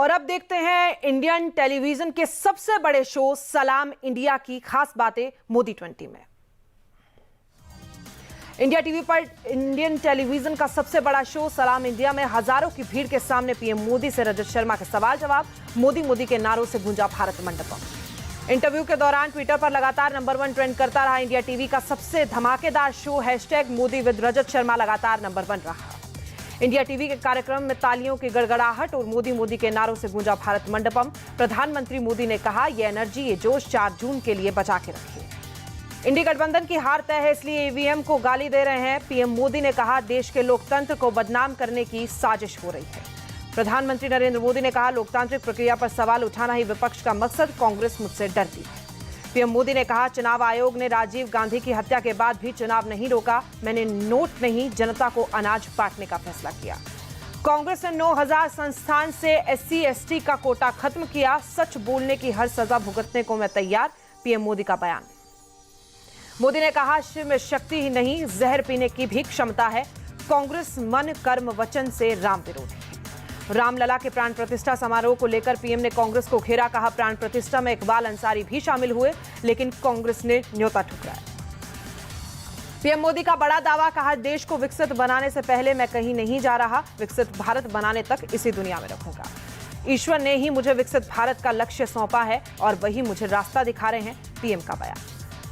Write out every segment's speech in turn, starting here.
और अब देखते हैं इंडियन टेलीविजन के सबसे बड़े शो सलाम इंडिया की खास बातें मोदी 20 में। इंडिया टीवी पर इंडियन टेलीविजन का सबसे बड़ा शो सलाम इंडिया में हजारों की भीड़ के सामने पीएम मोदी से रजत शर्मा के सवाल जवाब, मोदी मोदी के नारों से गूंजा भारत मंडपम। इंटरव्यू के दौरान ट्विटर पर लगातार नंबर 1 ट्रेंड करता रहा इंडिया टीवी का सबसे धमाकेदार शो #मोदी विद रजत शर्मा लगातार नंबर 1 रहा। इंडिया टीवी के कार्यक्रम में तालियों की गड़गड़ाहट और मोदी मोदी के नारों से गूंजा भारत मंडपम। प्रधानमंत्री मोदी ने कहा, ये एनर्जी, ये जोश 4 जून के लिए बचा के रखिए। इंडी गठबंधन की हार तय है, इसलिए ईवीएम को गाली दे रहे हैं। पीएम मोदी ने कहा, देश के लोकतंत्र को बदनाम करने की साजिश हो रही है। प्रधानमंत्री नरेंद्र मोदी ने कहा, लोकतांत्रिक प्रक्रिया पर सवाल उठाना ही विपक्ष का मकसद, कांग्रेस मुझसे डरती है। पीएम मोदी ने कहा, चुनाव आयोग ने राजीव गांधी की हत्या के बाद भी चुनाव नहीं रोका। मैंने नोट नहीं, जनता को अनाज बांटने का फैसला किया। कांग्रेस ने 9000 संस्थान से SC/ST का कोटा खत्म किया। सच बोलने की हर सजा भुगतने को मैं तैयार, पीएम मोदी का बयान। मोदी ने कहा, शिव में शक्ति ही नहीं, जहर पीने की भी क्षमता है। कांग्रेस मन कर्म वचन से राम विरोधी है। रामलला के प्राण प्रतिष्ठा समारोह को लेकर पीएम ने कांग्रेस को घेरा। कहा, प्राण प्रतिष्ठा में इकबाल अंसारी भी शामिल हुए, लेकिन कांग्रेस ने न्योता ठुकराया। पीएम मोदी का बड़ा दावा, कहा, देश को विकसित बनाने से पहले मैं कहीं नहीं जा रहा, विकसित भारत बनाने तक इसी दुनिया में रहूंगा। ईश्वर ने ही मुझे विकसित भारत का लक्ष्य सौंपा है और वही मुझे रास्ता दिखा रहे हैं, पीएम का बयान।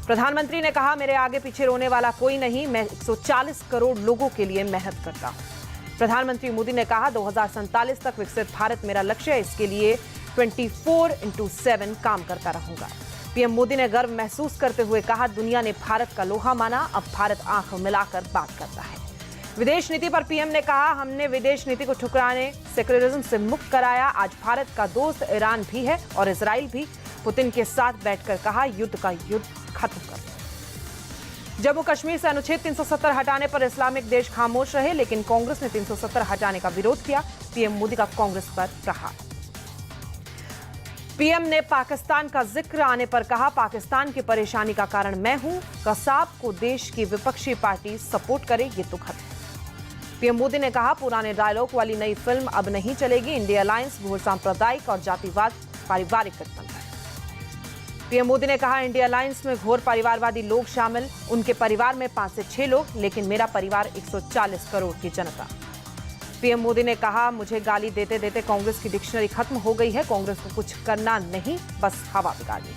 प्रधानमंत्री ने कहा, मेरे आगे पीछे रोने वाला कोई नहीं, मैं 140 करोड़ लोगों के लिए मेहनत करता हूं। प्रधानमंत्री मोदी ने कहा, 2047 तक विकसित भारत मेरा लक्ष्य है, इसके लिए 24/7 काम करता रहूंगा। पीएम मोदी ने गर्व महसूस करते हुए कहा, दुनिया ने भारत का लोहा माना, अब भारत आंख मिलाकर बात करता है। विदेश नीति पर पीएम ने कहा, हमने विदेश नीति को ठुकराने, सेक्युलरिज्म से मुक्त कराया। आज भारत का दोस्त ईरान भी है और इजराइल भी। पुतिन के साथ बैठकर कहा, युद्ध का युद्ध खत्म कर। जम्मू कश्मीर से अनुच्छेद 370 हटाने पर इस्लामिक देश खामोश रहे, लेकिन कांग्रेस ने 370 हटाने का विरोध किया। पीएम मोदी का कांग्रेस पर प्रहार। पीएम ने पाकिस्तान का जिक्र आने पर कहा, पाकिस्तान की परेशानी का कारण मैं हूं। कसाब को देश की विपक्षी पार्टी सपोर्ट करे, ये दुखद है। पीएम मोदी ने कहा, पुराने डायलॉग वाली नई फिल्म अब नहीं चलेगी। इंडिया अलायंस घोर सांप्रदायिक और जातिवाद पारिवारिक गठबंधन। पीएम मोदी ने कहा, इंडिया अलायंस में घोर परिवारवादी लोग शामिल, उनके परिवार में 5 से 6 लोग, लेकिन मेरा परिवार 140 करोड़ की जनता। पीएम मोदी ने कहा, मुझे गाली देते देते कांग्रेस की डिक्शनरी खत्म हो गई है। कांग्रेस को कुछ करना नहीं, बस हवा बिगाड़नी।